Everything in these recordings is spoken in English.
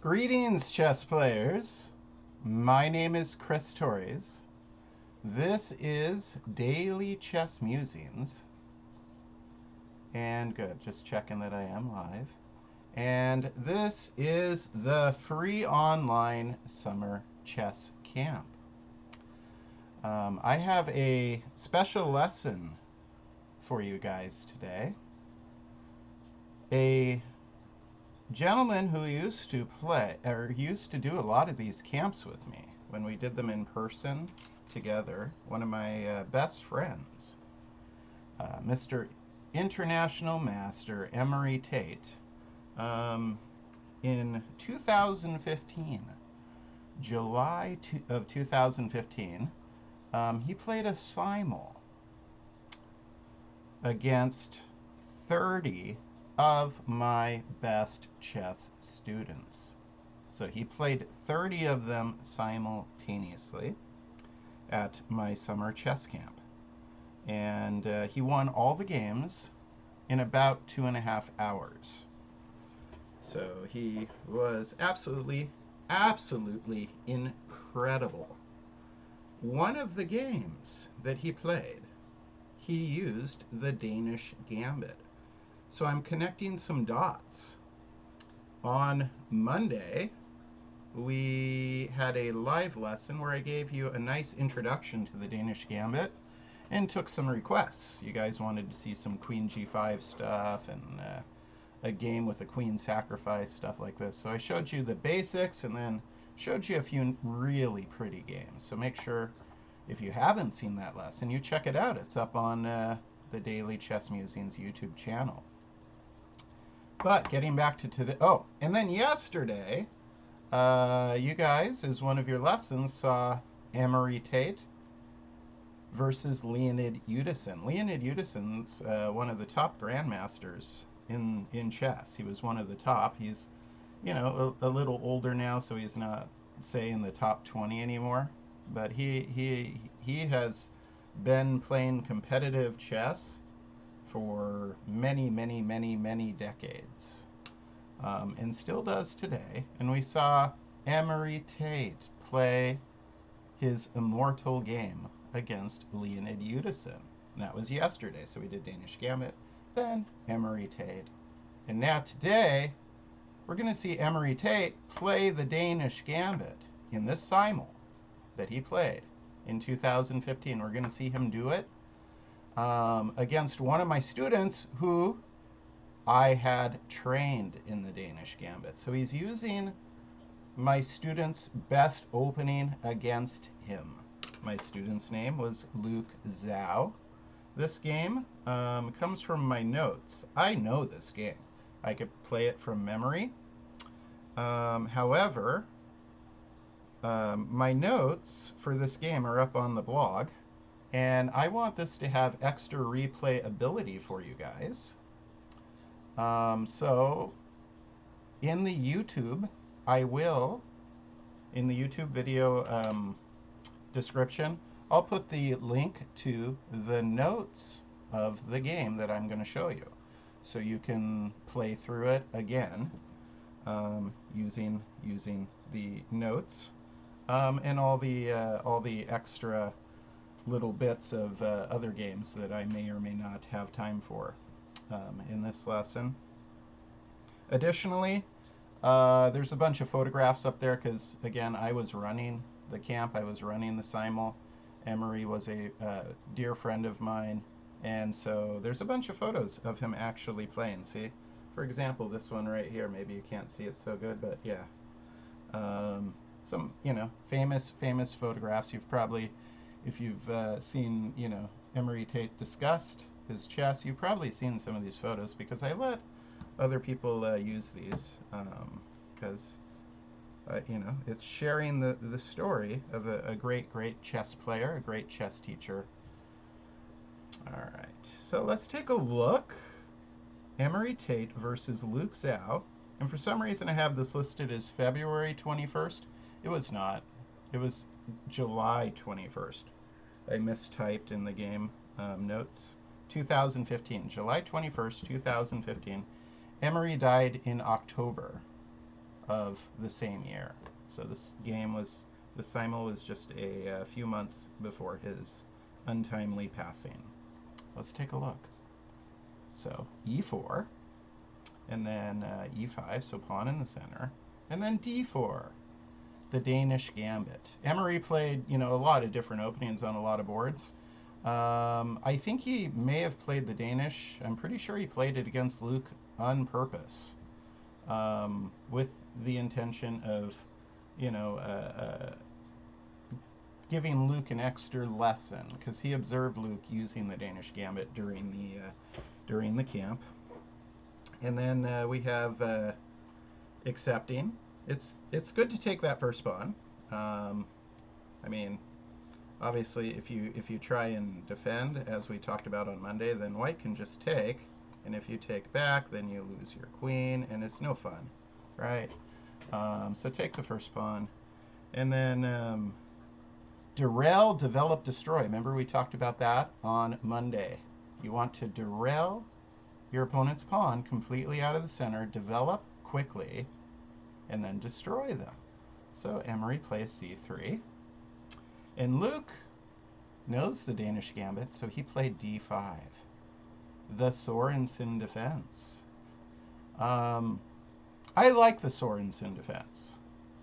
Greetings, chess players. My name is Chris Torres. This is Daily Chess Musings. And good, just checking that I am live. And this is the free online summer chess camp. I have a special lesson for you guys today. A gentleman who used to play or used to do a lot of these camps with me when we did them in person together, one of my best friends, Mr. International Master Emory Tate, in 2015, July of 2015, he played a simul against 30 of my best chess students. So he played 30 of them simultaneously at my summer chess camp. And he won all the games in about 2.5 hours. So he was absolutely incredible. One of the games that he played, he used the Danish Gambit. So I'm connecting some dots. On Monday, we had a live lesson where I gave you a nice introduction to the Danish Gambit and took some requests. You guys wanted to see some Queen G5 stuff and a game with a queen sacrifice, stuff like this. So I showed you the basics and then showed you a few really pretty games. So make sure, if you haven't seen that lesson, you check it out. It's up on the Daily Chess Musings YouTube channel. But getting back to today, oh, and then yesterday, you guys, as one of your lessons, saw Emory Tate versus Leonid Udison. Leonid Udison's one of the top grandmasters in chess. He was one of the top. He's, you know, a little older now, so he's not, say, in the top 20 anymore. But he has been playing competitive chess for many decades, and still does today. And we saw Emory Tate play his immortal game against Leonid Udison. And that was yesterday, so we did Danish Gambit, then Emory Tate. And now today, we're going to see Emory Tate play the Danish Gambit in this simul that he played in 2015. We're going to see him do it against one of my students who I had trained in the Danish Gambit. So he's using my student's best opening against him. My student's name was Luke Zhao. This game comes from my notes. I know this game. I could play it from memory. However, my notes for this game are up on the blog. And I want this to have extra replay ability for you guys. So in the YouTube, in the YouTube video description, I'll put the link to the notes of the game that I'm going to show you. So you can play through it again using the notes and all the extra little bits of other games that I may or may not have time for in this lesson. Additionally, there's a bunch of photographs up there because, again, I was running the camp. I was running the simul. Emory was a dear friend of mine, and so there's a bunch of photos of him actually playing. See, for example, this one right here. Maybe you can't see it so good, but yeah. Some, you know, famous photographs. You've probably, if you've seen, you know, Emory Tate discussed his chess, you've probably seen some of these photos because I let other people use these because, you know, it's sharing the story of a great chess player, a great chess teacher. All right, so let's take a look. Emory Tate versus Luke Zhao. And for some reason I have this listed as February 21st. It was not. It was July 21st. I mistyped in the game notes. 2015, July 21st, 2015. Emory died in October of the same year. So this game was, the simul was just a few months before his untimely passing. Let's take a look. So e4, and then e5, so pawn in the center, and then d4, the Danish Gambit. Emory played, a lot of different openings on a lot of boards. I think he may have played the Danish. I'm pretty sure he played it against Luke on purpose, with the intention of, giving Luke an extra lesson, because he observed Luke using the Danish Gambit during the camp. And then we have accepting. It's good to take that first pawn. I mean, obviously, if you try and defend, as we talked about on Monday, then white can just take, and if you take back, then you lose your queen, and it's no fun, right? So take the first pawn, and then derail, develop, destroy. Remember we talked about that on Monday. You want to derail your opponent's pawn completely out of the center, develop quickly, and then destroy them. So Emory plays c3. And Luke knows the Danish Gambit, so he played d5. The Sorensen defense. I like the Sorensen defense.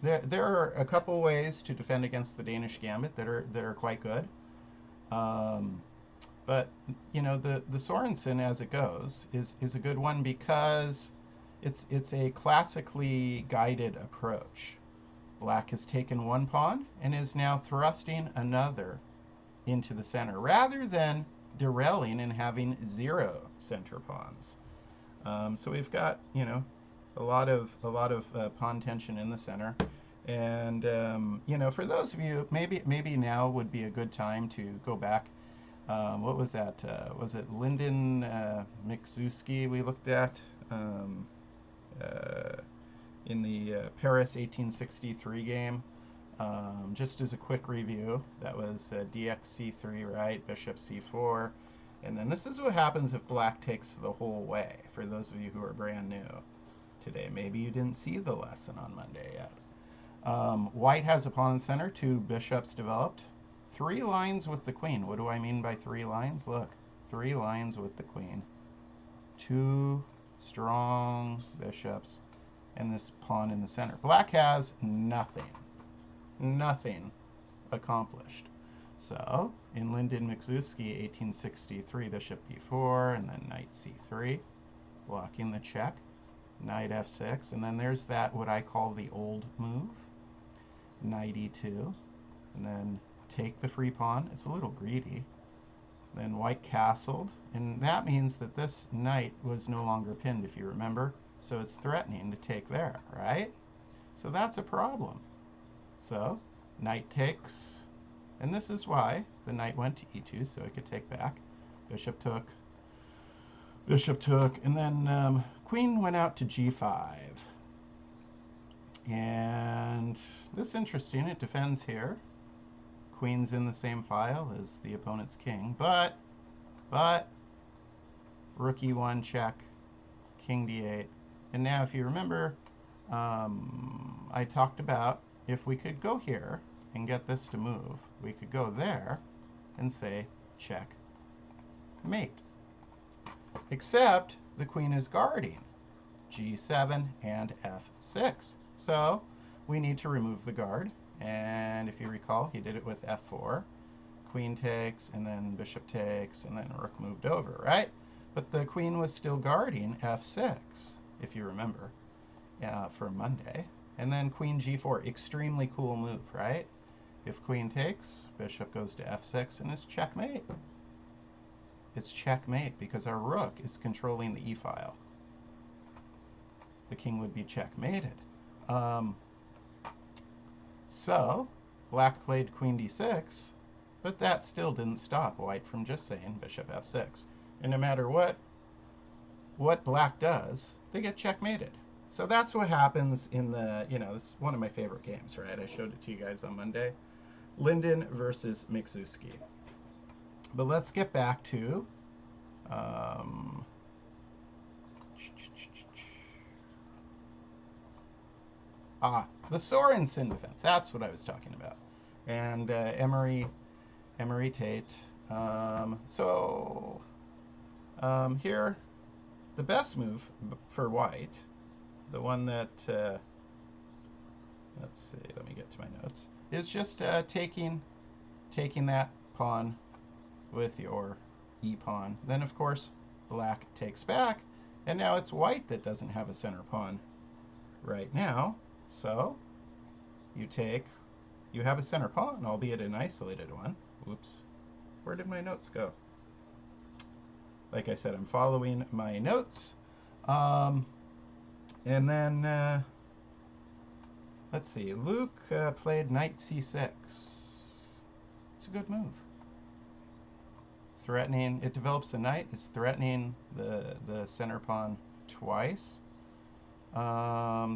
There are a couple ways to defend against the Danish Gambit that are quite good. But the Sorensen, as it goes, is a good one because it's a classically guided approach. Black has taken one pawn and is now thrusting another into the center, rather than derailing and having 0 center pawns. So we've got a lot of pawn tension in the center, and for those of you, maybe now would be a good time to go back. What was that? Was it Lyndon Mikzuski we looked at in the Paris 1863 game? Just as a quick review, that was dx-c3, right? Bishop c4. And then this is what happens if black takes the whole way, for those of you who are brand new today. Maybe you didn't see the lesson on Monday yet. White has a pawn in the center, 2 bishops developed. 3 lines with the queen. What do I mean by 3 lines? Look, 3 lines with the queen. 2 strong bishops and this pawn in the center. Black has nothing accomplished. So in Lyndon Mikzuski 1863, bishop b4, and then knight c3, blocking the check, knight f6, and then there's that what I call the old move, knight e2, and then take the free pawn. It's a little greedy. Then white castled, and that means that this knight was no longer pinned, if you remember, so it's threatening to take there, right? So that's a problem. So knight takes, and this is why the knight went to e2, so it could take back. Bishop took, and then queen went out to g5. And this is interesting, it defends here. Queen's in the same file as the opponent's king, but rook e1 check, king d8. And now if you remember, I talked about if we could go here and get this to move, we could go there and say check mate. Except the queen is guarding g7 and f6. So we need to remove the guard. And if you recall, he did it with f4. Queen takes, and then bishop takes, and then rook moved over, right? But the queen was still guarding f6, if you remember, for Monday. And then queen g4, extremely cool move, right? If queen takes, bishop goes to f6, and it's checkmate. It's checkmate because our rook is controlling the e-file. The king would be checkmated. So black played queen d6, but that still didn't stop white from just saying bishop f6. And no matter what black does, they get checkmated. So that's what happens in the, this is one of my favorite games, right? I showed it to you guys on Monday. Lyndon versus Mikzuski. But let's get back to Ah, the Sorensen defense. That's what I was talking about. And Emory Tate. Here, the best move for white, the one that, let's see, let me get to my notes, is just taking that pawn with your e-pawn. Then, of course, black takes back, and now it's white that doesn't have a center pawn right now. So you have a center pawn, albeit an isolated one. Oops, where did my notes go? Like I said, I'm following my notes. And then, let's see, Luke played knight c6. It's a good move. Threatening, it develops a knight. It's threatening the center pawn twice.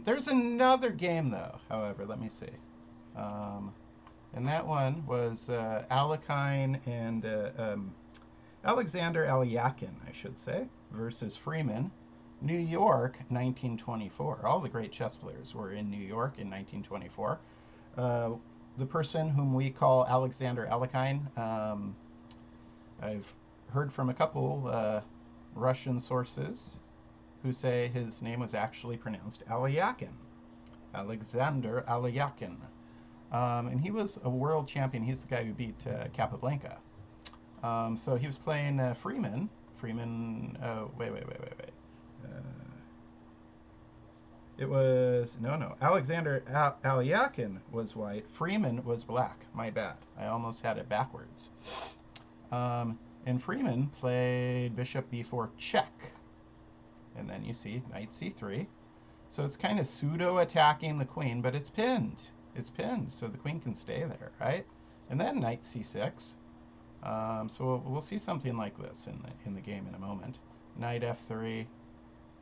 There's another game, though, however, let me see. And that one was Alekhine and Alexander Alyakin, I should say, versus Freeman, New York, 1924. All the great chess players were in New York in 1924. The person whom we call Alexander Alekhine, I've heard from a couple Russian sources who say his name was actually pronounced Alyakin, Alexander Alyakin. And he was a world champion. He's the guy who beat Capablanca. So he was playing Freeman. Wait. It was, no. Alexander Alyakin was white. Freeman was black. My bad. I almost had it backwards. And Freeman played bishop b4 check. And then you see knight c3. So it's kind of pseudo-attacking the queen, but it's pinned. It's pinned, so the queen can stay there, right? And then knight c6. So we'll see something like this in the game in a moment. Knight f3,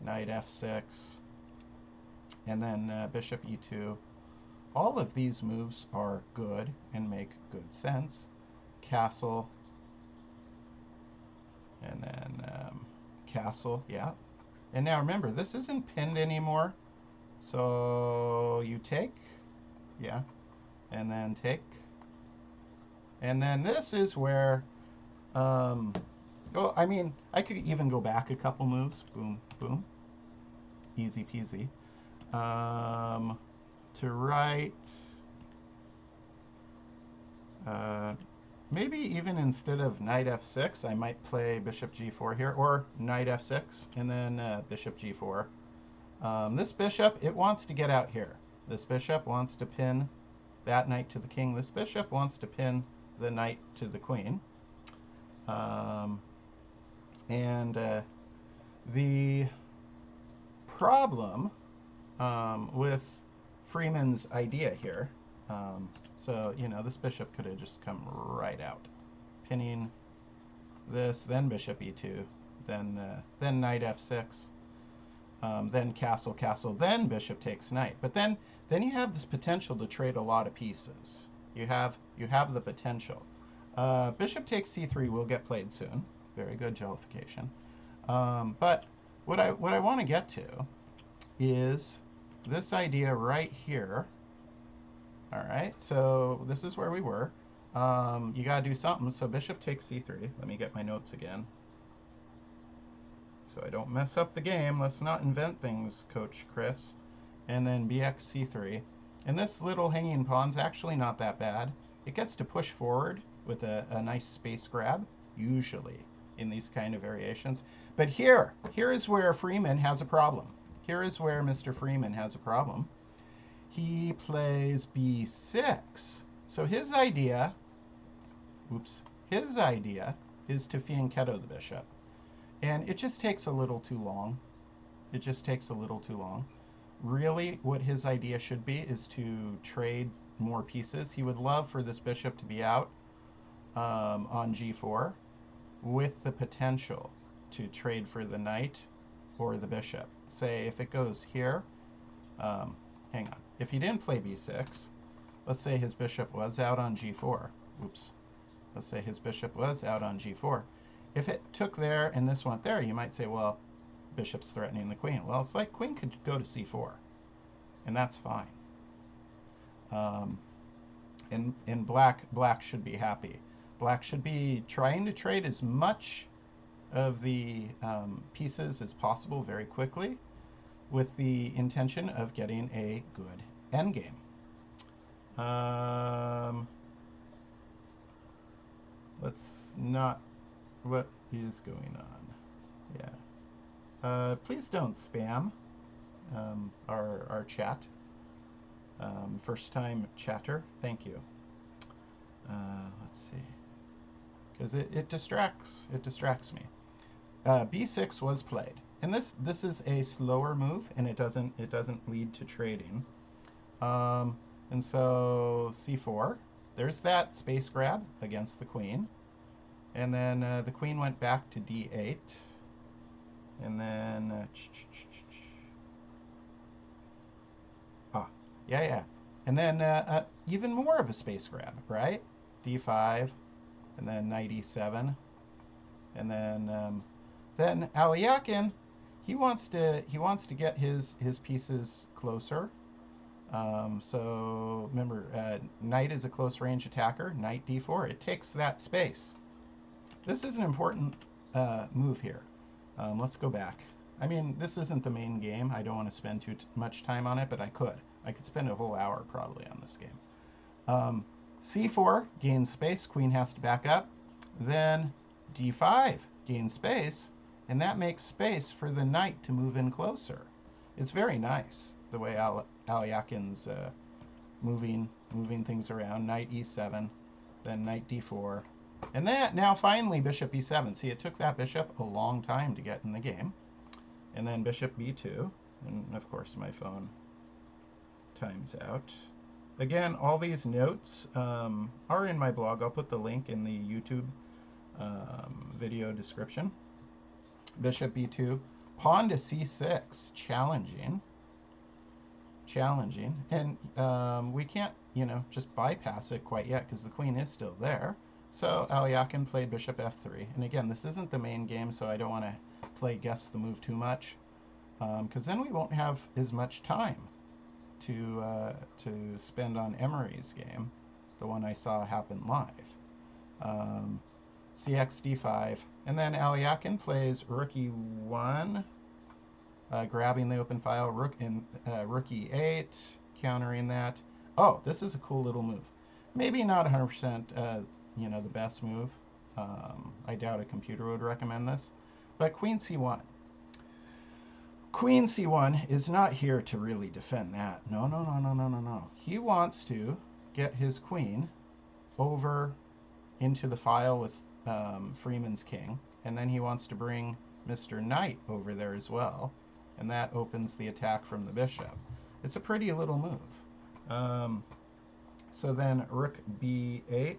knight f6, and then bishop e2. All of these moves are good and make good sense. Castle, and then castle, yeah. And now remember, this isn't pinned anymore, so you take, yeah, and then take. And then this is where, well, I mean, I could even go back a couple moves. Boom, boom. Easy peasy. To right, maybe even instead of knight f6, I might play bishop g4 here, or knight f6, and then bishop g4. This bishop, it wants to get out here. This bishop wants to pin that knight to the king. This bishop wants to pin the knight to the queen. The problem with Freeman's idea here, so, you know, this bishop could have just come right out. Pinning this, then bishop e2, then knight f6, then castle, castle, then bishop takes knight. But then you have this potential to trade a lot of pieces. You have the potential. Bishop takes c3 will get played soon. Very good jellification. But what I want to get to is this idea right here. All right, so this is where we were. You got to do something. So bishop takes c3. Let me get my notes again, so I don't mess up the game. Let's not invent things, Coach Chris. And then bx c3. And this little hanging pawn's actually not that bad. It gets to push forward with a nice space grab, usually, in these kind of variations. But here is where Freeman has a problem. Here is where Mr. Freeman has a problem. He plays b6. So his idea, is to fianchetto the bishop. And it just takes a little too long. It just takes a little too long. Really, what his idea should be is to trade more pieces. He would love for this bishop to be out on g4 with the potential to trade for the knight or the bishop. Say if it goes here, hang on. If he didn't play b6, let's say his bishop was out on g4. Let's say his bishop was out on g4. If it took there and this went there, you might say, well, bishop's threatening the queen. Well, it's like queen could go to c4, and that's fine. Um, and black should be happy. Black should be trying to trade as much of the pieces as possible very quickly with the intention of getting a good endgame. Um, let's not. What is going on? Yeah. Please don't spam our chat. First time chatter. Thank you. Let's see. Because it distracts. It distracts me. B6 was played, and this is a slower move, and it doesn't lead to trading. Um, and so C4. There's that space grab against the queen. And then the queen went back to D8. And then... yeah, yeah. And then even more of a space grab, right? D5, and then knight E7. And then Aliakin, he wants to get his pieces closer. So remember, knight is a close range attacker. Knight D4. It takes that space. This is an important move here. Let's go back. I mean, this isn't the main game. I don't want to spend too much time on it, but I could. I could spend a whole hour probably on this game. C4 gains space. Queen has to back up. Then D5 gains space, and that makes space for the knight to move in closer. It's very nice the way Aliakin's moving things around. Knight E7, then knight D4, and that now finally bishop E7. See, it took that bishop a long time to get in the game, and then bishop B2, and of course my phone times out. Again, all these notes are in my blog. I'll put the link in the YouTube video description. Bishop B2, pawn to C6, challenging. And we can't, just bypass it quite yet because the queen is still there. So Aliakin played bishop F3. And again, this isn't the main game, so I don't want to play guess the move too much because then we won't have as much time to spend on Emory's game, the one I saw happen live. CX D5, and then Aliakin plays rook E1, grabbing the open file, rook E8, countering that. Oh, this is a cool little move. Maybe not 100%, the best move. I doubt a computer would recommend this, but Queen C1. Queen C1 is not here to really defend that. No. He wants to get his queen over into the file with Freeman's king, and then he wants to bring Mr. Knight over there as well, and that opens the attack from the bishop. It's a pretty little move. So then rook B8,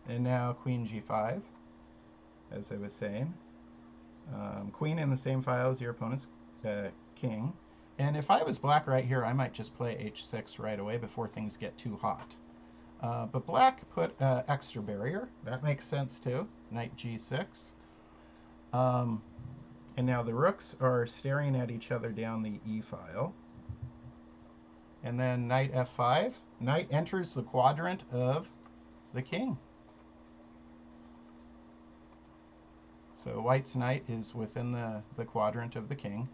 and now queen G5, as I was saying. Queen in the same file as your opponent's king. And if I was black right here, I might just play H6 right away before things get too hot. But black put extra barrier. That makes sense too. Knight G6. And now the rooks are staring at each other down the E file. And then knight F5. Knight enters the quadrant of the king. So white's knight is within the quadrant of the king.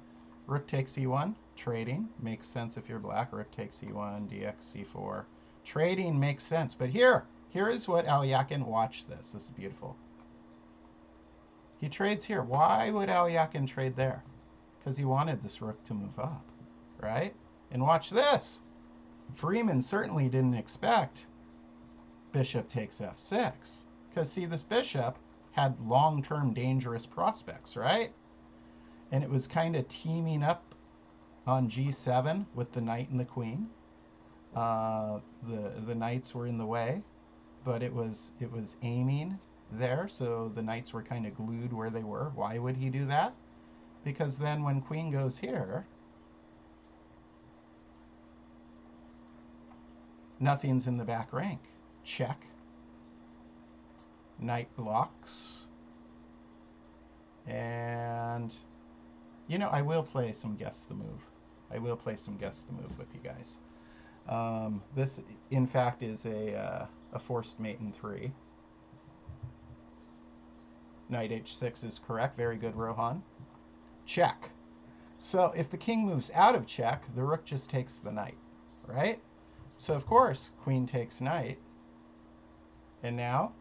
Rook takes E1. Trading. Makes sense if you're black. Rook takes E1, DX, C4. Trading makes sense, but here is what Aliakin, watch this. This is beautiful. He trades here. Why would Aliakin trade there? Because he wanted this rook to move up, right? And watch this. Freeman certainly didn't expect bishop takes F6. Because see, this bishop had long-term dangerous prospects, right? And it was kind of teaming up on G7 with the knight and the queen. The knights were in the way, but it was aiming there, so the knights were kind of glued where they were. Why would he do that? Because then when queen goes here, nothing's in the back rank. Check. Knight blocks. And, I will play some guess the move. I will play some guess the move with you guys. This, in fact, is a forced mate in 3. Knight h6 is correct. Very good, Rohan. Check. So if the king moves out of check, the rook just takes the knight, right? So of course, queen takes knight. And now,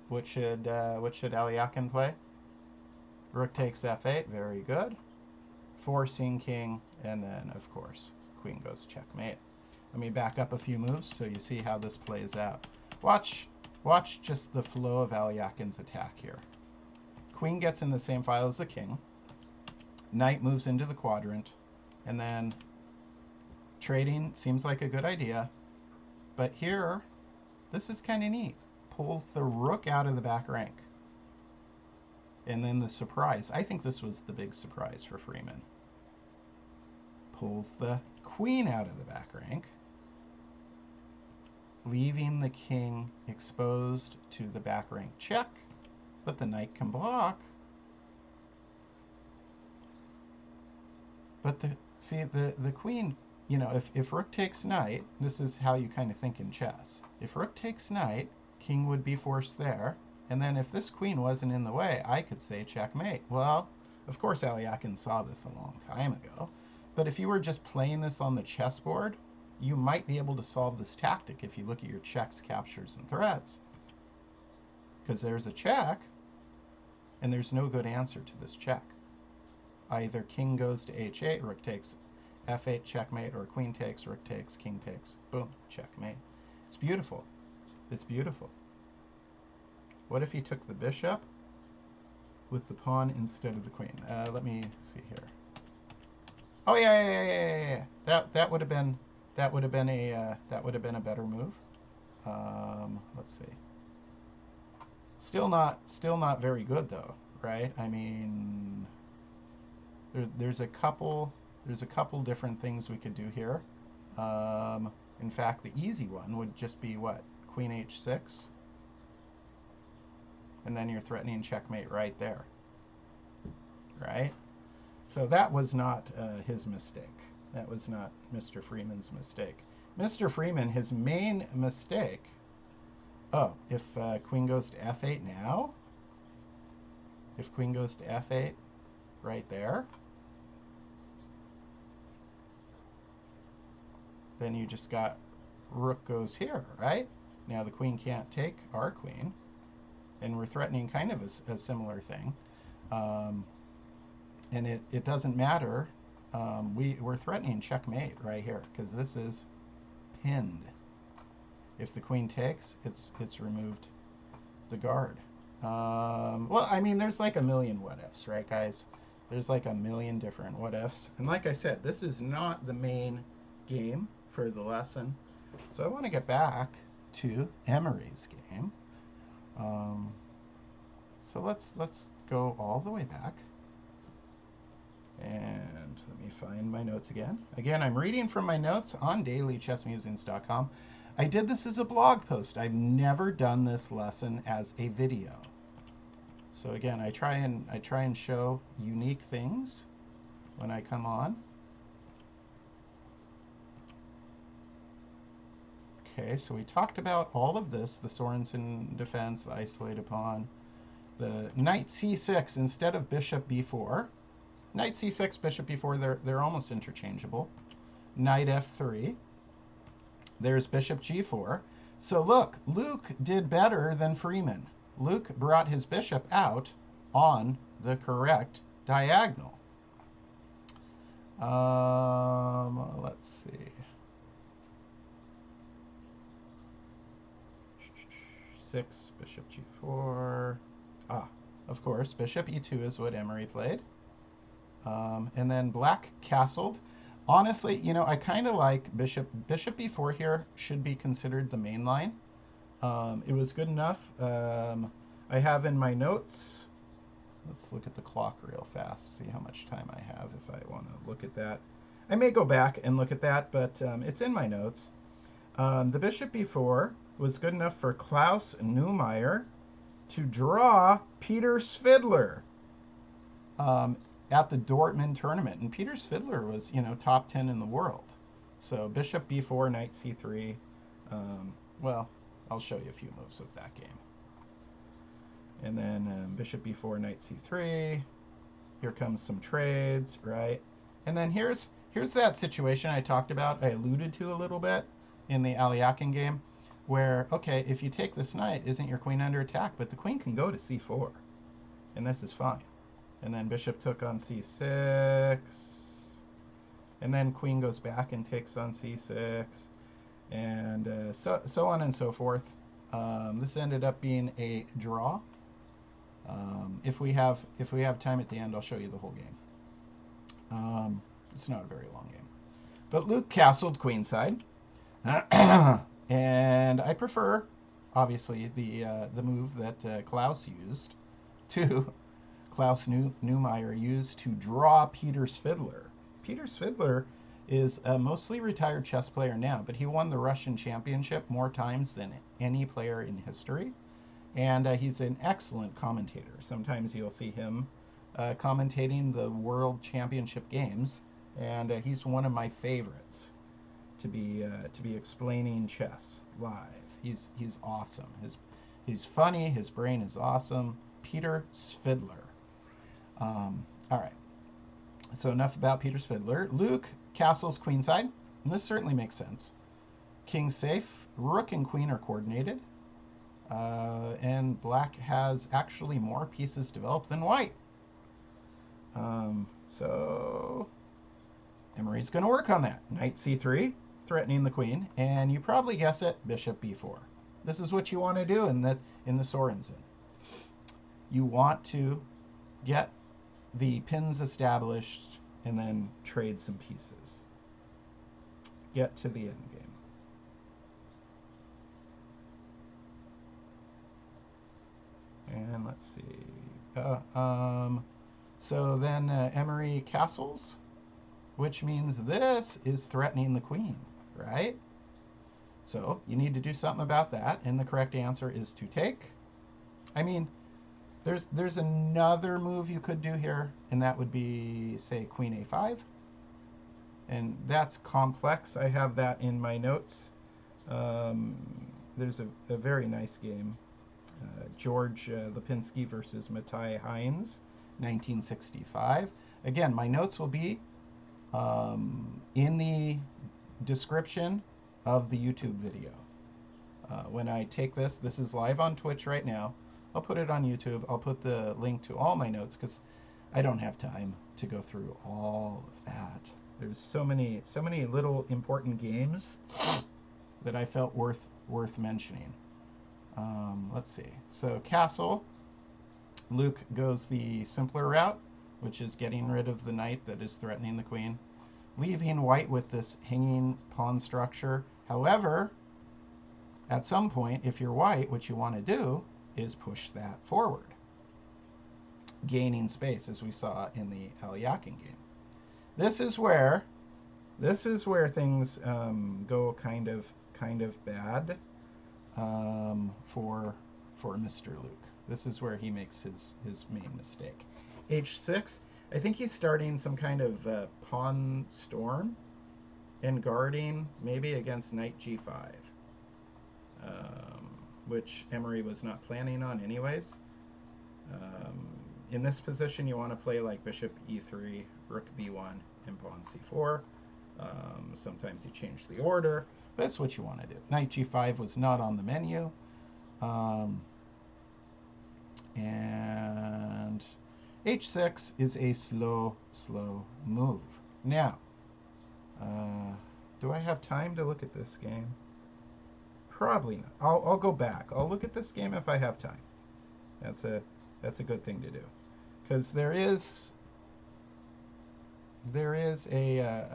what should Aliakin play? Rook takes f8. Very good. Forcing king, and then of course, queen goes checkmate. Let me back up a few moves so you see how this plays out. Watch just the flow of Aliakin's attack here. Queen gets in the same file as the king. Knight moves into the quadrant, and then trading seems like a good idea. But here, this is kind of neat. Pulls the rook out of the back rank. And then the surprise. I think this was the big surprise for Freeman. Pulls the queen out of the back rank, leaving the king exposed to the back rank check, but the knight can block. But the queen, you know, if rook takes knight, this is how you kind of think in chess. If rook takes knight, king would be forced there. And then if this queen wasn't in the way, I could say checkmate. Well, of course Aliakin saw this a long time ago. But if you were just playing this on the chessboard, you might be able to solve this tactic if you look at your checks, captures, and threats. Because there's a check, and there's no good answer to this check. Either king goes to h8, rook takes f8, checkmate, or queen takes, rook takes, king takes. Boom, checkmate. It's beautiful. It's beautiful. What if he took the bishop with the pawn instead of the queen? Let me see here. Oh yeah. That would have been a better move. Let's see. Still not very good though, right? I mean, there's a couple different things we could do here. In fact, the easy one would just be what? Queen h6. And then you're threatening checkmate right there, right? So that was not his mistake. That was not Mr. Freeman's mistake. Mr. Freeman, his main mistake, oh, if queen goes to f8 now, if queen goes to f8 right there, then you just got rook goes here, right? Now the queen can't take our queen. And we're threatening kind of a similar thing. And it doesn't matter. We're threatening checkmate right here because this is pinned. If the queen takes, it's removed the guard. Well, I mean, there's like a million what ifs, right, guys? There's like a million different what ifs. And like I said, this is not the main game for the lesson. So I want to get back to Emory's game. So let's go all the way back, and let me find my notes again. Again, I'm reading from my notes on dailychessmusings.com. I did this as a blog post. I've never done this lesson as a video. So again, I try and show unique things when I come on. Okay, so we talked about all of this, the Sorensen defense, the isolated pawn, the knight c6 instead of bishop b4. Knight c6, bishop b4, they're almost interchangeable. Knight f3. There's bishop g4. So look, Luke did better than Freeman. Luke brought his bishop out on the correct diagonal. Let's see. 6, bishop g4. Of course, bishop e2 is what Emory played. And then black castled. Honestly, you know, I kind of like bishop b4 here should be considered the main line. It was good enough. I have in my notes, let's look at the clock real fast, see how much time I have if I want to look at that. I may go back and look at that, but it's in my notes. The bishop b4 was good enough for Klaus Neumeyer to draw Peter Svidler at the Dortmund tournament. And Peter Svidler was, you know, top 10 in the world. So bishop b4, knight c3. Well, I'll show you a few moves of that game. And then bishop b4, knight c3. Here comes some trades, right? And then here's that situation I talked about, I alluded to a little bit in the Aliakin game, where, okay, if you take this knight, isn't your queen under attack? But the queen can go to c4, and this is fine. And then bishop took on c6, and then queen goes back and takes on c6, and so on and so forth. This ended up being a draw. If we have time at the end, I'll show you the whole game. It's not a very long game, but Luke castled queenside, and I prefer, obviously, the move that Klaus Neumeyer used to draw Peter's Fiddler. Peter's Fiddler is a mostly retired chess player now, but he won the Russian championship more times than any player in history. And he's an excellent commentator. Sometimes you'll see him commentating the World Championship games, and he's one of my favorites to be explaining chess live. He's awesome. He's funny. His brain is awesome. Peter Fiddler. All right. So enough about Peter's Fiddler. Luke castles queenside, and this certainly makes sense. King's safe. Rook and queen are coordinated. And black has actually more pieces developed than white. So Emory's going to work on that. Knight c3, threatening the queen, and you probably guess it, bishop b4. This is what you want to do in the Sorensen. You want to get the pins established and then trade some pieces. Get to the end game. And let's see. So then Emory castles, which means this is threatening the queen, right? So you need to do something about that, and the correct answer is to take. I mean, there's another move you could do here, and that would be, say, queen a5. And that's complex. I have that in my notes. There's a very nice game. George Lipinski versus Matai Hines, 1965. Again, my notes will be in the description of the YouTube video. When I take this is live on Twitch right now. I'll put it on YouTube. I'll put the link to all my notes because I don't have time to go through all of that. There's so many little important games that I felt worth mentioning. Let's see. So castle, Luke goes the simpler route, which is getting rid of the knight that is threatening the queen, leaving white with this hanging pawn structure. However, at some point, if you're white, what you want to do is push that forward, gaining space, as we saw in the Aliakin game. This is where things go kind of bad. For Mr. Luke. This is where he makes his main mistake. H6, I think he's starting some kind of pawn storm and guarding maybe against knight g5, which Emory was not planning on anyways. In this position, you want to play like bishop e3, rook b1, and pawn c4. Sometimes you change the order. That's what you want to do. Knight g5 was not on the menu. And h6 is a slow move. Now, do I have time to look at this game? Probably not. I'll go back. I'll look at this game if I have time. That's a good thing to do, because there is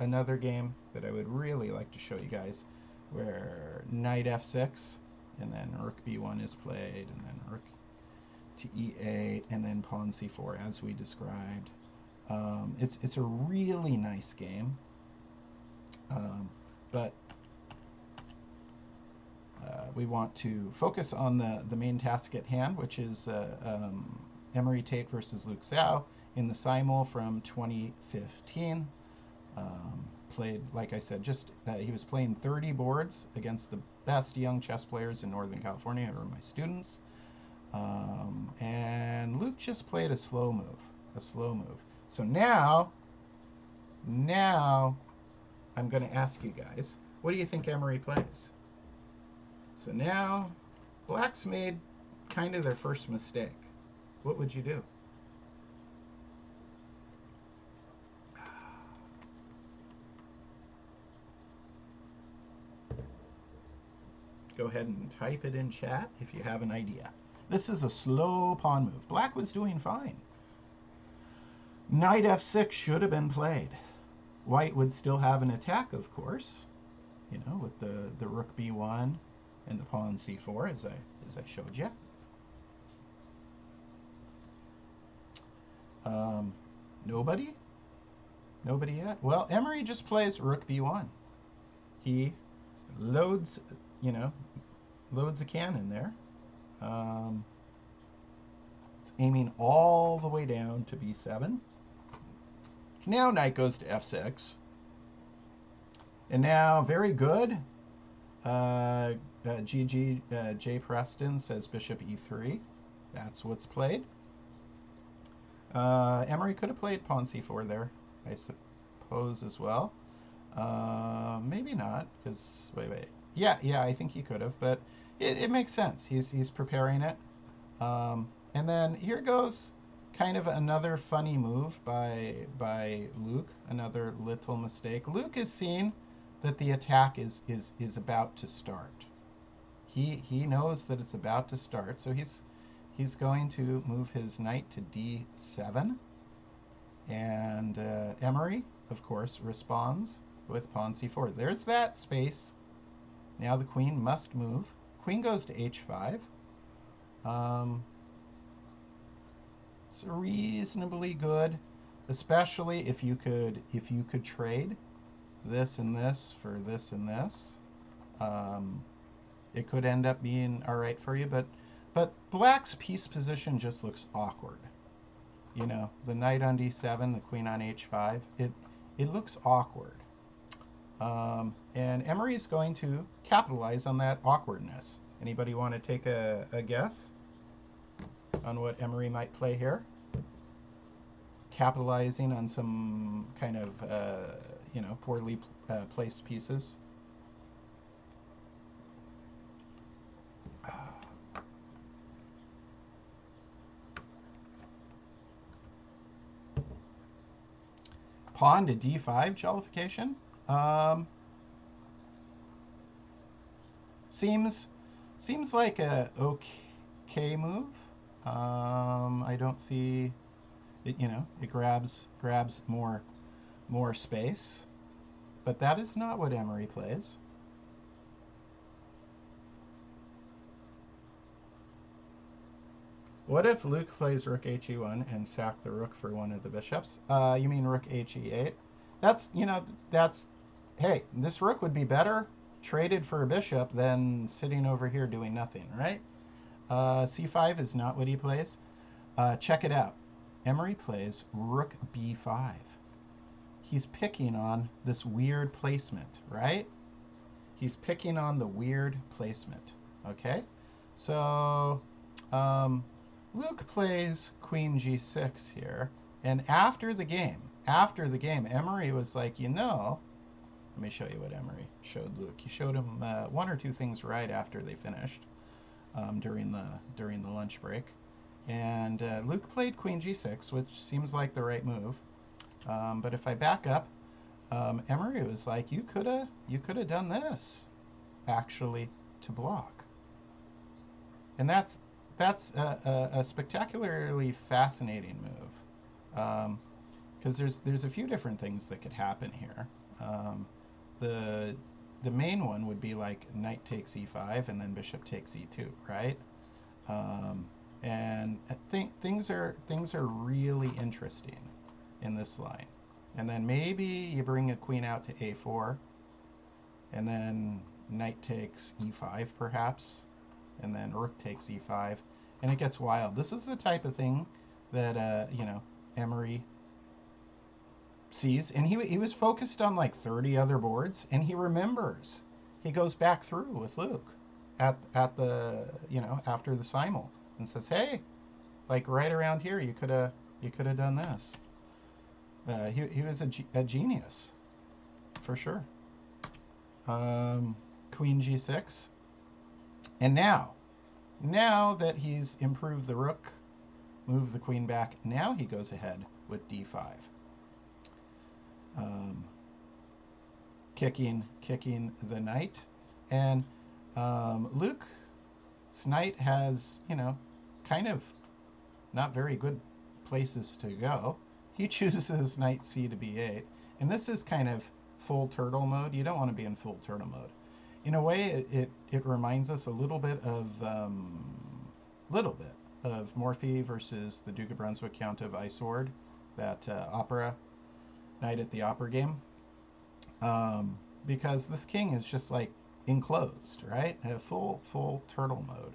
another game that I would really like to show you guys, where knight f6, and then rook b1 is played, and then rook to e8, and then pawn c4, as we described. It's a really nice game, but we want to focus on the main task at hand, which is Emory Tate versus Luke Xiao in the Simul from 2015. played, like I said, he was playing 30 boards against the best young chess players in Northern California, who are my students. And Luke just played a slow move, So now I'm going to ask you guys, what do you think Emory plays? So now, Black's made kind of their first mistake. What would you do? Go ahead and type it in chat if you have an idea. This is a slow pawn move. Black was doing fine. Knight f6 should have been played. White would still have an attack, of course, with the rook b1 and the pawn c4, as I showed you. Nobody yet. Well, Emory just plays rook b1. He loads a cannon there. It's aiming all the way down to b7. Now knight goes to f6. And now, very good. J. Preston says bishop e3. That's what's played. Emory could have played pawn c4 there, I suppose, as well. Maybe not, because, wait. Yeah, I think he could have, but it makes sense. He's preparing it. And then here goes kind of another funny move by Luke, another little mistake. Luke is seeing that the attack is about to start. He knows that it's about to start, so he's going to move his knight to d7. And Emory, of course, responds with pawn c4. There's that space. Now the queen must move. Queen goes to h5. It's reasonably good, especially if you could trade this and this for this and this. It could end up being all right for you, but Black's piece position just looks awkward. The knight on d7, the queen on h5. It looks awkward. And Emory is going to capitalize on that awkwardness. Anybody want to take a guess on what Emory might play here? Capitalizing on some kind of, poorly placed pieces. Pawn to d5 jollification. Seems like a okay move. I don't see it. It grabs more space, but that is not what Emory plays. What if Luke plays rook he1 and sack the rook for one of the bishops? You mean rook he8? Hey, this rook would be better traded for a bishop than sitting over here doing nothing, right? c5 is not what he plays. Check it out. Emory plays rook b5. He's picking on this weird placement, right? He's picking on the weird placement, okay? So, Luke plays queen g6 here, and after the game, Emory was like, let me show you what Emory showed Luke. He showed him one or two things right after they finished during the lunch break, and Luke played queen g6, which seems like the right move. But if I back up, Emory was like, you could have done this, actually, to block, and that's a spectacularly fascinating move, because there's a few different things that could happen here. The main one would be like knight takes e5 and then bishop takes e2, right? And I think things are really interesting in this line. And then maybe you bring a queen out to a4, and then knight takes e5 perhaps, and then rook takes e5, and it gets wild. This is the type of thing that Emory sees, and he was focused on like 30 other boards, and he remembers. He goes back through with Luke at the after the simul and says, "Hey, like right around here, you could have done this." He was a genius for sure. Queen G6, and now that he's improved the rook, moved the queen back, now he goes ahead with D5. Um, kicking the knight, and Luke's knight has kind of not very good places to go. He chooses knight c to b8, and this is kind of full turtle mode. You don't want to be in full turtle mode. In a way, it reminds us a little bit of Morphy versus the Duke of Brunswick Count of Isord, that opera night at the opera game. Because this king is just like enclosed, right? Full turtle mode.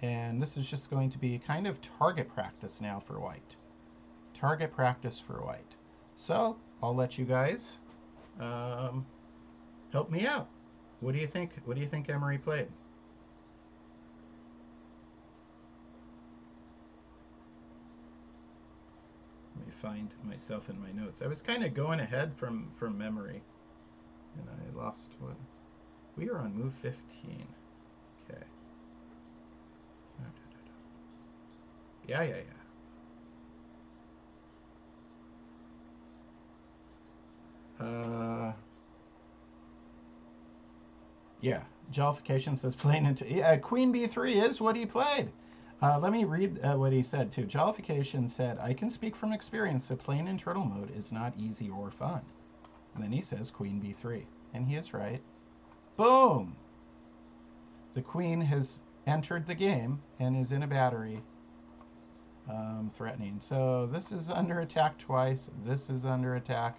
And this is just going to be kind of target practice now for white. Target practice for white. So I'll let you guys help me out. What do you think? What do you think Emory played? Let me find myself in my notes. I was kind of going ahead from memory, and I lost what. We are on move 15. Okay. Yeah. Yeah. Jollification says playing into Queen B3 is what he played. Let me read what he said too. Jollification said, "I can speak from experience that playing in turtle mode is not easy or fun." And then he says Queen B3, and he is right. Boom! The queen has entered the game and is in a battery, threatening. So this is under attack twice. This is under attack.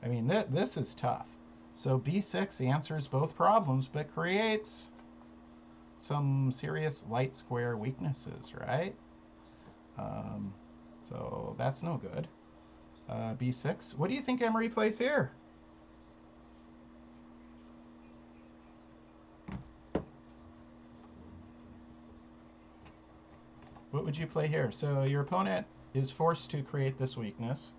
I mean, this is tough. So B6 answers both problems, but creates some serious light square weaknesses, right? So that's no good. B6. What do you think Emory plays here? What would you play here? So your opponent is forced to create this weakness.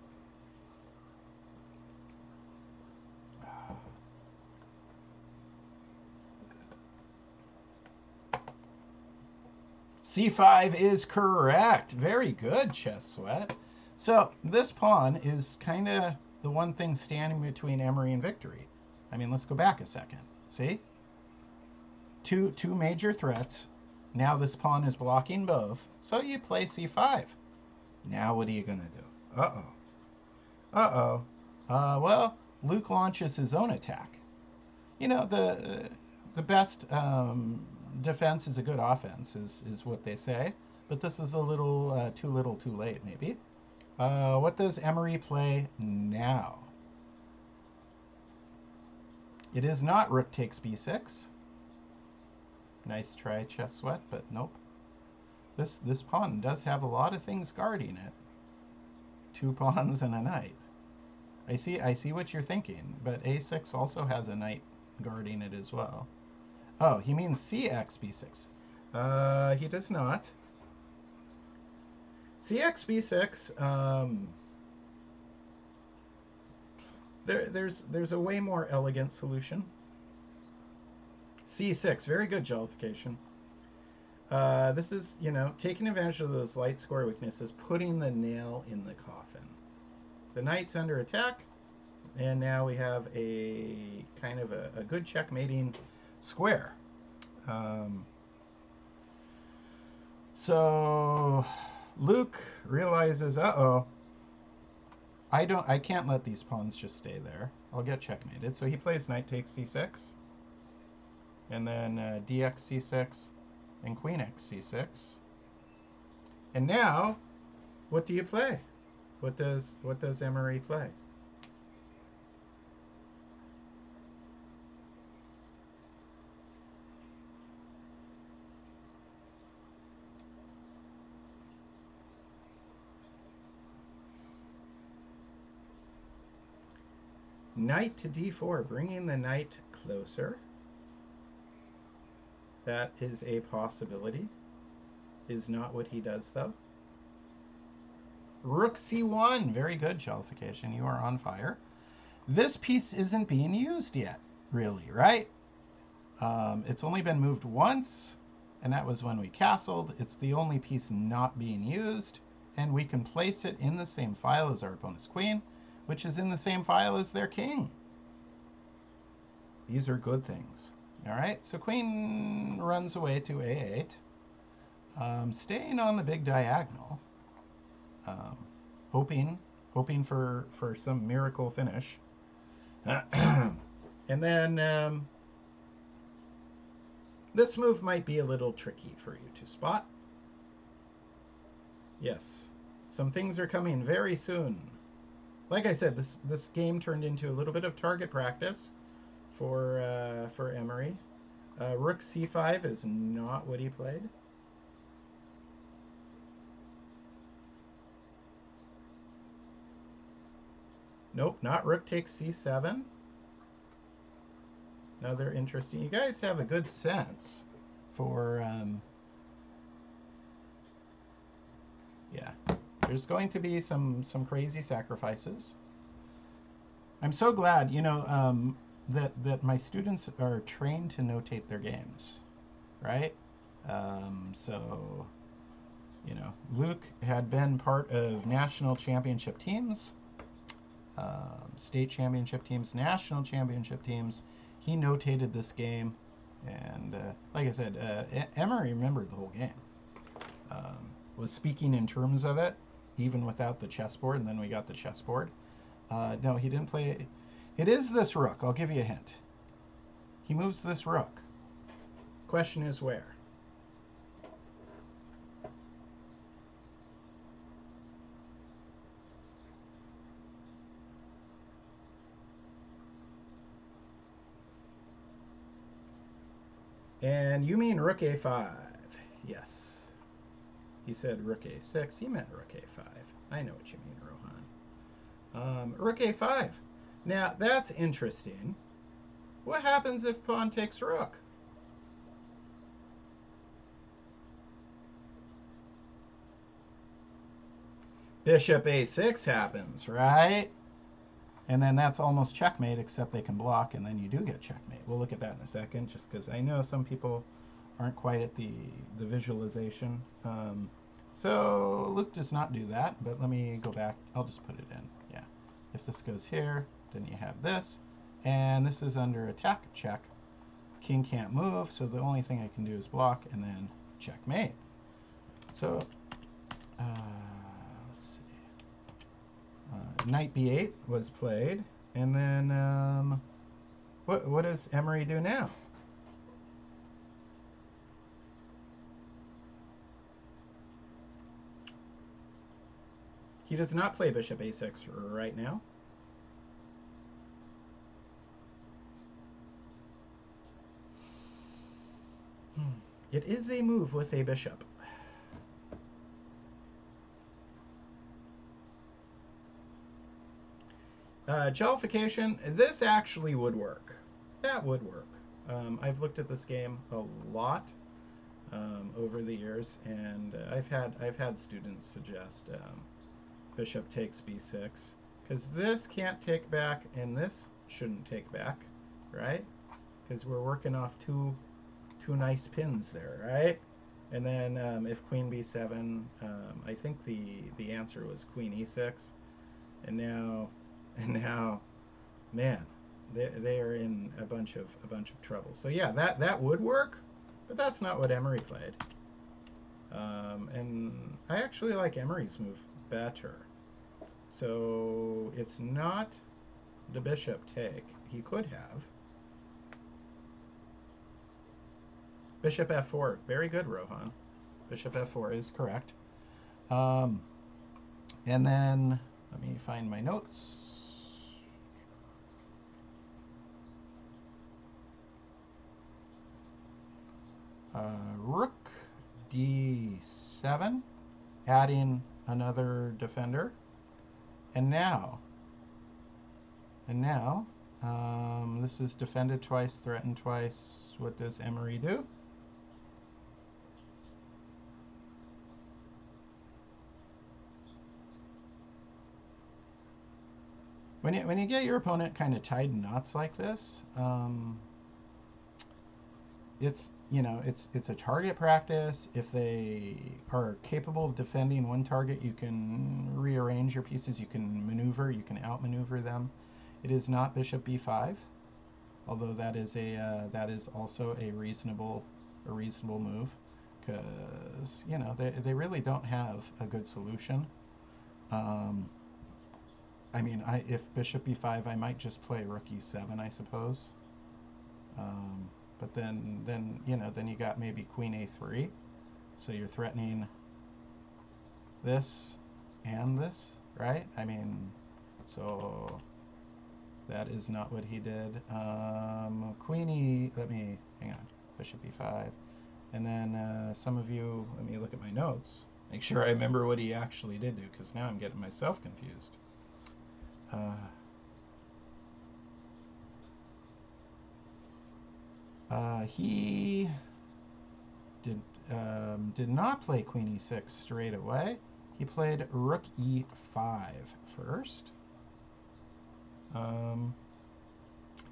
C5 is correct. Very good, Chess Sweat. So this pawn is kind of the one thing standing between Emory and victory. I mean, let's go back a second. See? Two major threats. Now this pawn is blocking both. So you play C5. Now what are you going to do? Uh-oh. Well, Luke launches his own attack. You know, the best defense is a good offense, is what they say. But this is a little too little too late, maybe. What does Emory play now? It is not rook takes b6. Nice try, Chess Sweat, but nope. This pawn does have a lot of things guarding it. 2 pawns and a knight. I see what you're thinking, but a6 also has a knight guarding it as well. Oh, he means cx b6. He does not. Cx b6. There's a way more elegant solution. C6, very good jollification. This is, taking advantage of those light square weaknesses, putting the nail in the coffin. The knight's under attack, and now we have a kind of a good checkmating square. So Luke realizes, I can't let these pawns just stay there. I'll get checkmated. So he plays knight takes c6, and then dx c6, and queen x c6. And now, what do you play? What does Emory play? Knight to d4, bringing the knight closer. That is a possibility. Is not what he does, though. Rook c1. Very good, Jellification. You are on fire. This piece isn't being used yet, really, right? It's only been moved once, and that was when we castled. It's the only piece not being used, and we can place it in the same file as our opponent's queen, which is in the same file as their king. These are good things. All right, so queen runs away to a8, staying on the big diagonal, hoping for some miracle finish. And then this move might be a little tricky for you to spot. Yes, some things are coming very soon. Like I said, this game turned into a little bit of target practice for Emory. Rook c5 is not what he played. Nope, not rook takes c7. Another interesting. You guys have a good sense for yeah. There's going to be some crazy sacrifices. I'm so glad, you know, that my students are trained to notate their games, right? So, you know, Luke had been part of national championship teams, state championship teams, national championship teams. He notated this game, and like I said, Emory remembered the whole game. Was speaking in terms of it, even without the chessboard, and then we got the chessboard. No, he didn't play. It is this rook. I'll give you a hint. He moves this rook. Question is where? And you mean rook a5. Yes. He said rook a6. He meant rook a5. I know what you mean, Rohan. Rook a5. Now, that's interesting. What happens if pawn takes rook? Bishop a6 happens, right? And then that's almost checkmate, except they can block, and then you do get checkmate. We'll look at that in a second, just because I know some people aren't quite at the visualization. So Luke does not do that, but let me go back. I'll just put it in. Yeah. If this goes here, then you have this. And this is under attack check. King can't move, so the only thing I can do is block, and then checkmate. So, let's see. Knight b8 was played, and then what does Emory do now? He does not play bishop a6 right now. It is a move with a bishop. Jellification, this actually would work. That would work. I've looked at this game a lot over the years, and I've had students suggest bishop takes b6, because this can't take back and this shouldn't take back, right? Because we're working off two nice pins there, right? And then if queen b7, I think the answer was queen e6, and now man, they are in a bunch of trouble. So yeah, that would work, but that's not what Emory played. And I actually like Emory's move better. So it's not the bishop take. He could have. Bishop f4. Very good, Rohan. Bishop f4 is correct. And then, let me find my notes. Rook d7, adding another defender. And now, And now, this is defended twice, threatened twice. What does Emory do? When you get your opponent kind of tied in knots like this, it's a target practice. If they are capable of defending one target, you can rearrange your pieces. You can maneuver. You can outmaneuver them. It is not bishop b5, although that is also a reasonable move, because they really don't have a good solution. Um, I mean, if bishop b5, I might just play rook e7, I suppose. But then you got maybe queen a3, so you're threatening this and this, right? I mean, so that is not what he did. Queen e, hang on, bishop e5, and then some of you, let me look at my notes, make sure I remember what he actually did do, because now I'm getting myself confused. He did not play queen e6 straight away. He played rook e5 first. And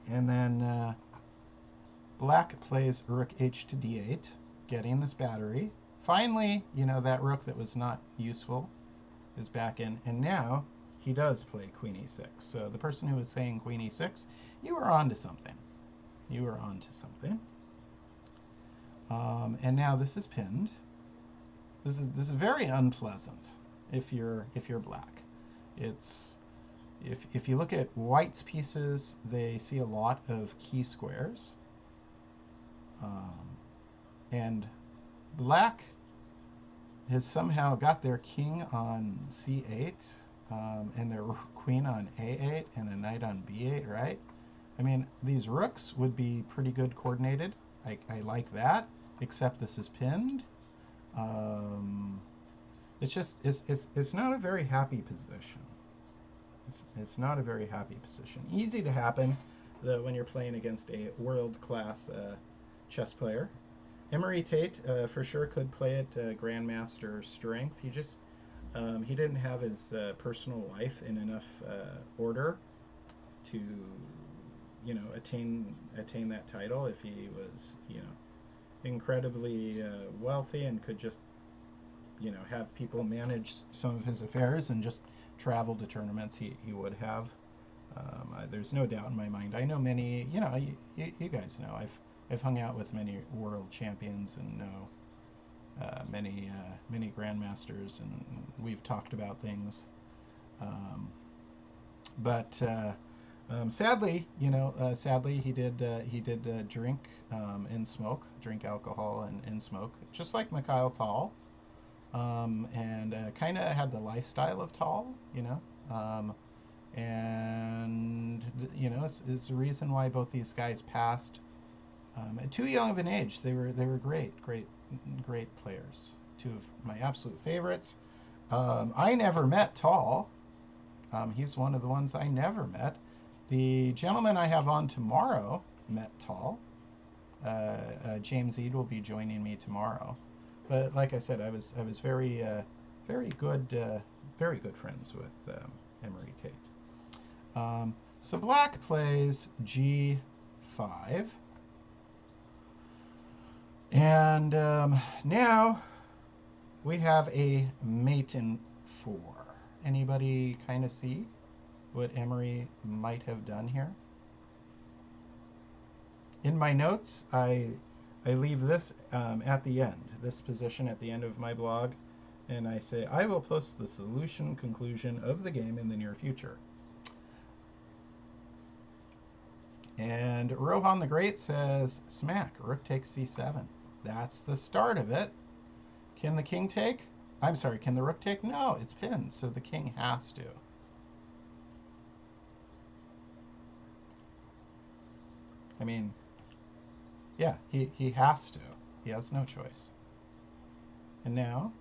then black plays rook h to d8, getting this battery. Finally, that rook that was not useful is back in. And now he does play queen e6. So the person who was saying queen e6, you were on to something. You were on to something. And now this is pinned. This is very unpleasant if you're black. It's if you look at white's pieces, they see a lot of key squares, and black has somehow got their king on c8, and their queen on a8, and a knight on b8, right? I mean, these rooks would be pretty good coordinated. I like that, except this is pinned. It's not a very happy position. It's not a very happy position. Easy to happen when you're playing against a world-class chess player. Emory Tate for sure could play at grandmaster strength. He didn't have his personal life in enough order to attain that title. If he was incredibly wealthy and could just have people manage some of his affairs and just travel to tournaments, he would have. There's no doubt in my mind. I know many, you guys know, I've hung out with many world champions and know many grandmasters, and we've talked about things. But sadly, he did drink and smoke, drink alcohol and smoke, just like Mikhail Tal. And kind of had the lifestyle of Tal, and it's the reason why both these guys passed at too young of an age. They were great players. Two of my absolute favorites. I never met Tal. He's one of the ones I never met. The gentleman I have on tomorrow met Tal. James Eade will be joining me tomorrow. But like I said, I was very good friends with Emory Tate. So black plays g5, and now we have a mate in 4. Anybody kind of see what Emory might have done here? In my notes, I leave this at the end, this position at the end of my blog, and I say, I will post the solution conclusion of the game in the near future. And Rohan the Great says, smack, rook takes c7. That's the start of it. Can the king take? I'm sorry, can the rook take? No, it's pinned, so the king has to. I mean, yeah, he has to. He has no choice. And now,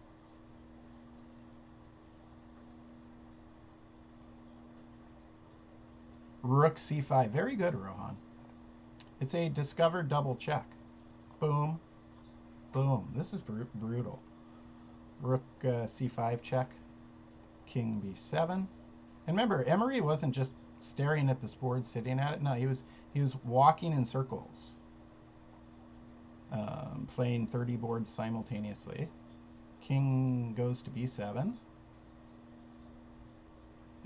Rook c5. Very good, Rohan. It's a discovered double check. Boom. Boom. This is brutal. Rook c5 check. King b7. And remember, Emory wasn't just staring at this board, sitting at it. No, he was walking in circles, playing 30 boards simultaneously. King goes to b7.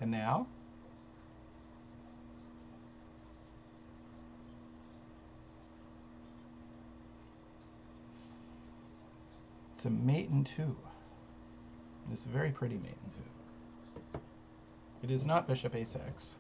And now it's a mate in two. It's a very pretty mate in two. It is not bishop a6.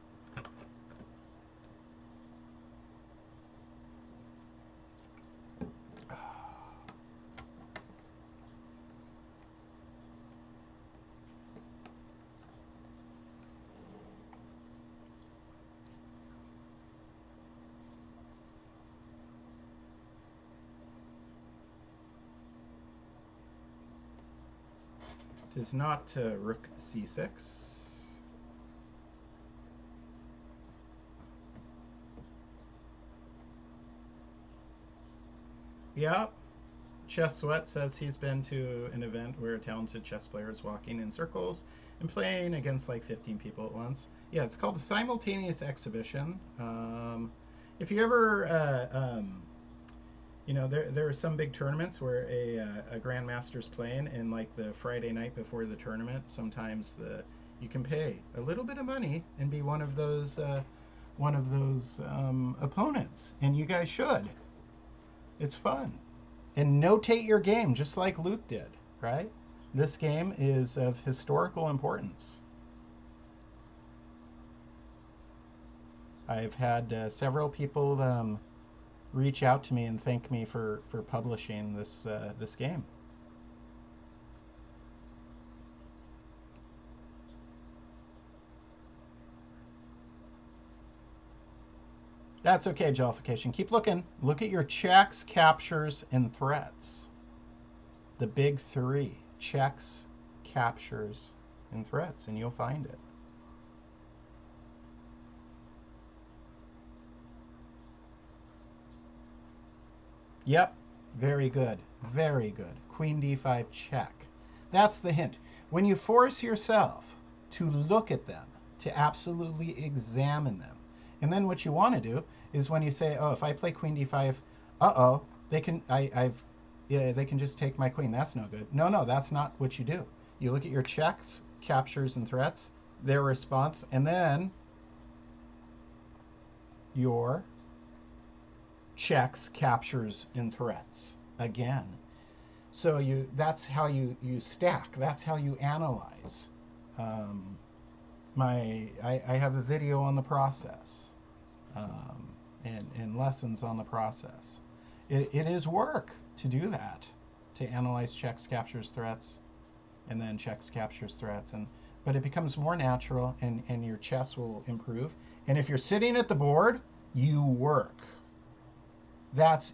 It is not rook c6. Yeah, Chess Sweat says he's been to an event where a talented chess player is walking in circles and playing against like 15 people at once. Yeah, it's called a simultaneous exhibition. If you ever, there are some big tournaments where a grandmaster's playing, and like the Friday night before the tournament, sometimes you can pay a little bit of money and be one of those opponents, and you guys should. It's fun. And notate your game just like Luke did, right? This game is of historical importance. I've had several people reach out to me and thank me for publishing this game. That's okay, Jollification. Keep looking. Look at your checks, captures, and threats. The big three. Checks, captures, and threats, and you'll find it. Yep. Very good. Very good. Queen d5 check. That's the hint. When you force yourself to look at them, to absolutely examine them, and then what you want to do is when you say, "Oh, if I play Queen d5, they can they can just take my queen. That's no good." No, that's not what you do. You look at your checks, captures, and threats, their response, and then your checks, captures, and threats again. So that's how you stack. That's how you analyze. I have a video on the process, and lessons on the process. It is work to do that, to analyze checks, captures, threats, and then checks, captures, threats, but it becomes more natural, and your chess will improve. And if you're sitting at the board, you work.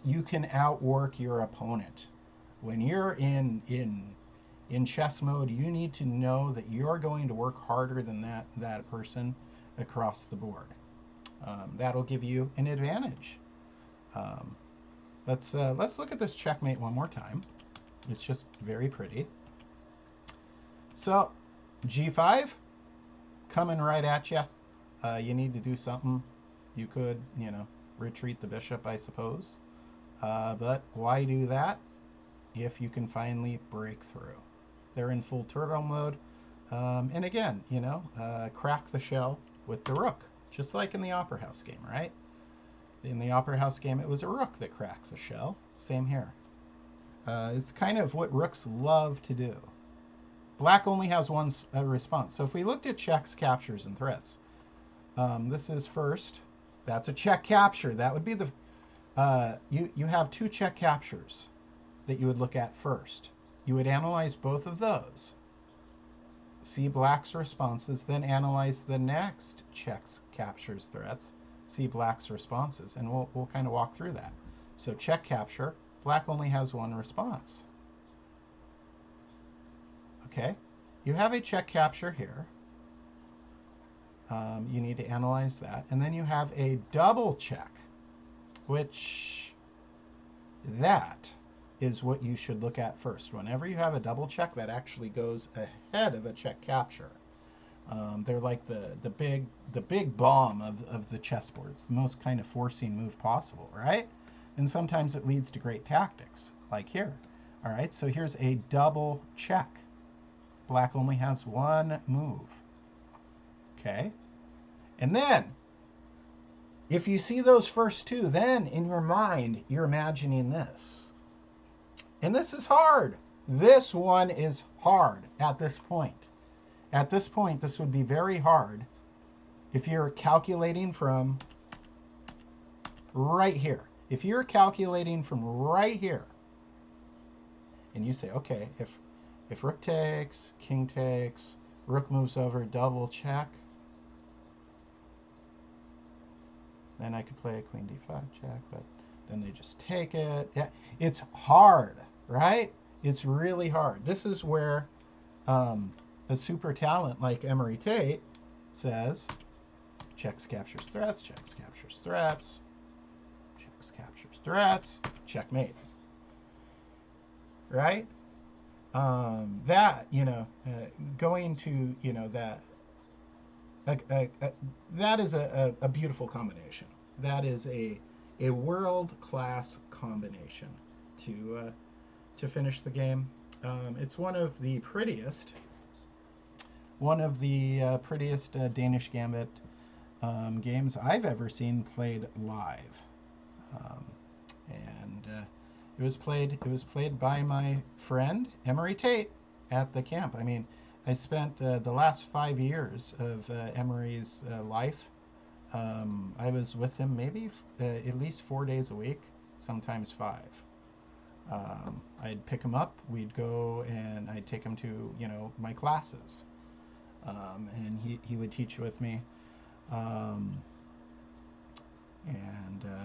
You can outwork your opponent. When you're in chess mode, you need to know that you're going to work harder than that person across the board. That'll give you an advantage. Let's look at this checkmate one more time. It's just very pretty. So g5 coming right at you. You need to do something. You could, retreat the bishop, I suppose. But why do that if you can finally break through? They're in full turtle mode. And again, crack the shell with the rook, just like in the Opera House game, right? In the Opera House game, it was a rook that cracked the shell. Same here. It's kind of what rooks love to do. Black only has one response. So if we looked at checks, captures, and threats, this is first. That's a check capture. That would be the... you have two check captures that you would look at first. You would analyze both of those. See black's responses, then analyze the next checks, captures, threats. See black's responses, and we'll kind of walk through that. So check capture, black only has one response. Okay, you have a check capture here. You need to analyze that. And then you have a double check, which that is what you should look at first. Whenever you have a double check, that actually goes ahead of a check capture. They're like the big bomb of the chessboard. It's the most kind of forcing move possible, right? And sometimes it leads to great tactics, like here. All right, so here's a double check. Black only has one move. Okay, and then if you see those first two, then in your mind you're imagining this. And this is hard. This one is hard at this point. At this point, this would be very hard if you're calculating from right here. If you're calculating from right here, and you say, okay, if rook takes, king takes, rook moves over, double check, then I could play a queen d5 check, but then they just take it. Yeah, it's hard, right? It's really hard. This is where a super talent like Emory Tate says, checks, captures, threats, checks, captures, threats, checks, captures, threats, checkmate. Right? That, going to, that is a beautiful combination. That is a world-class combination to finish the game. It's one of the prettiest Danish Gambit games I've ever seen played live, and it was played by my friend Emory Tate at the camp. I mean, I spent the last 5 years of Emory's life. I was with him maybe at least 4 days a week, sometimes 5. I'd pick him up, we'd go, and I'd take him to my classes, and he would teach with me.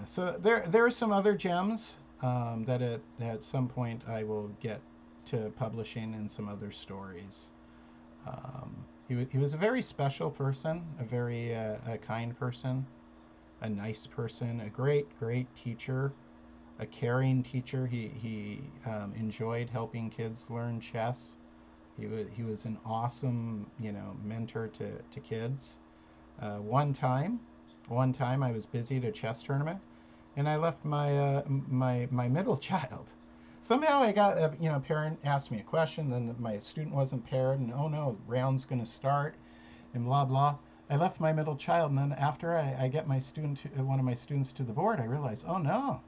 So there are some other gems that at some point I will get to publishing in some other stories. He was a very special person, a very a kind person, a nice person, a great teacher, a caring teacher. He enjoyed helping kids learn chess. He was an awesome mentor to kids. One time I was busy at a chess tournament, and I left my my middle child. Somehow I got a parent asked me a question, then my student wasn't paired, and oh no, round's going to start, and blah blah. I left my middle child, and then after I get my student, one of my students to the board, I realized, oh no,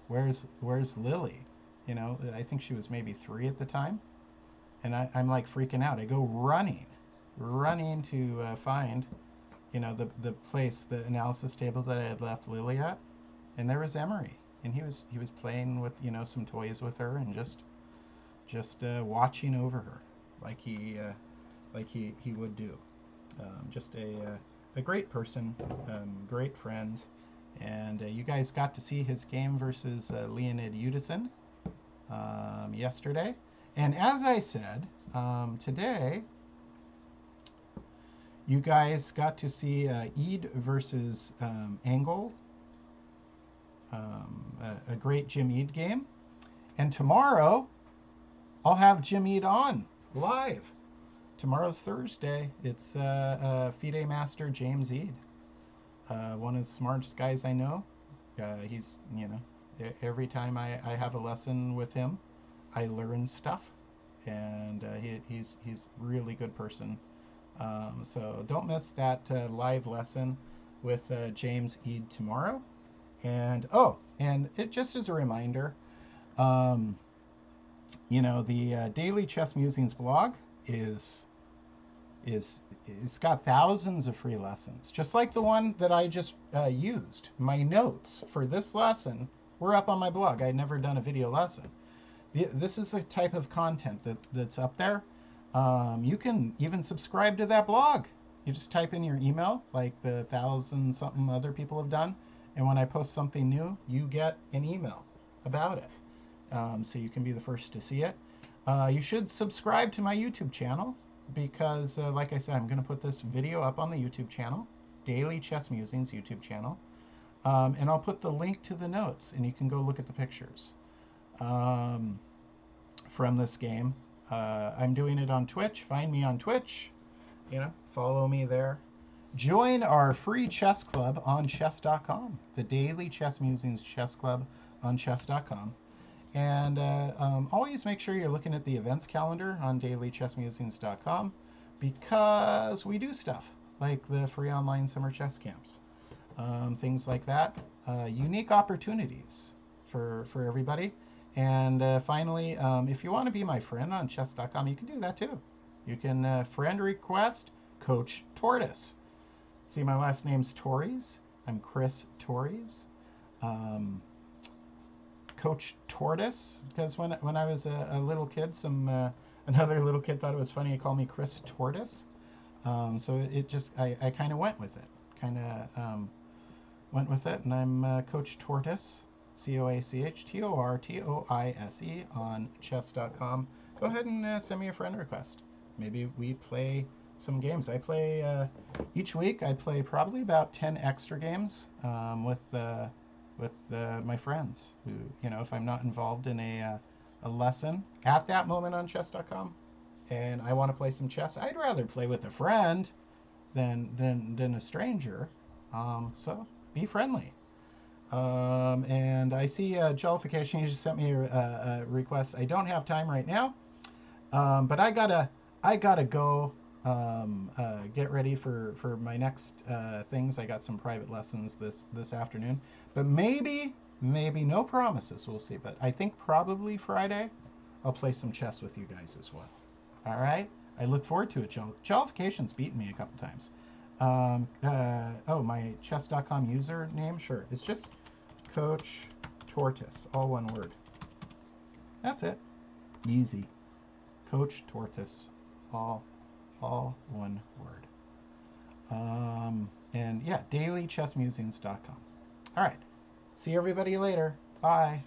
where's Lily? I think she was maybe 3 at the time, and I'm like freaking out. I go running to find the place, the analysis table that I had left Lily at, and there was Emory, and he was playing with some toys with her, and just watching over her like he would do. Just a great person, great friend, and you guys got to see his game versus Leonid Udison yesterday, and as I said, today you guys got to see Eid versus Engel, a great Jim Eid game. And tomorrow, I'll have Jim Eid on live. Tomorrow's Thursday. It's FIDE Master James Eid, one of the smartest guys I know. He's, every time I have a lesson with him, I learn stuff, and he's really good person. So don't miss that live lesson with James Eid tomorrow. And it just as a reminder, the Daily Chess Musings blog is it's got thousands of free lessons, just like the one that I just used. My notes for this lesson were up on my blog. I'd never done a video lesson. This is the type of content that's up there. You can even subscribe to that blog. You just type in your email, like the 1,000-something other people have done, and when I post something new, you get an email about it. So you can be the first to see it. You should subscribe to my YouTube channel. because, like I said, I'm going to put this video up on the YouTube channel, Daily Chess Musings YouTube channel, and I'll put the link to the notes, and you can go look at the pictures from this game. I'm doing it on Twitch. Find me on Twitch. Follow me there. Join our free chess club on chess.com, the Daily Chess Musings Chess Club on chess.com. And always make sure you're looking at the events calendar on dailychessmusings.com, because we do stuff like the free online summer chess camps, things like that, unique opportunities for everybody. And finally, if you want to be my friend on chess.com, you can do that too. You can friend request Coach Tortoise. See, my last name's Torres. I'm Chris Torres. Coach Tortoise, because when I was a little kid, another little kid thought it was funny to call me Chris Tortoise. So it just, I kind of went with it. And I'm Coach Tortoise, CoachTortoise on chess.com. Go ahead and send me a friend request. Maybe we play some games. I play each week. I play probably about 10 extra games with my friends. Who, if I'm not involved in a lesson at that moment on chess.com, and I want to play some chess, I'd rather play with a friend than a stranger. So be friendly. And I see Jollification. You just sent me a request. I don't have time right now, but I gotta go get ready for my next things. I got some private lessons this afternoon, but maybe no promises. We'll see. But I think probably Friday I'll play some chess with you guys as well. All right. I look forward to it. Jollification's beaten me a couple times. My chess.com username, sure. It's just Coach Tortoise, all one word. That's it. Easy. Coach Tortoise, all one word. And yeah, dailychessmusings.com. All right. See everybody later. Bye.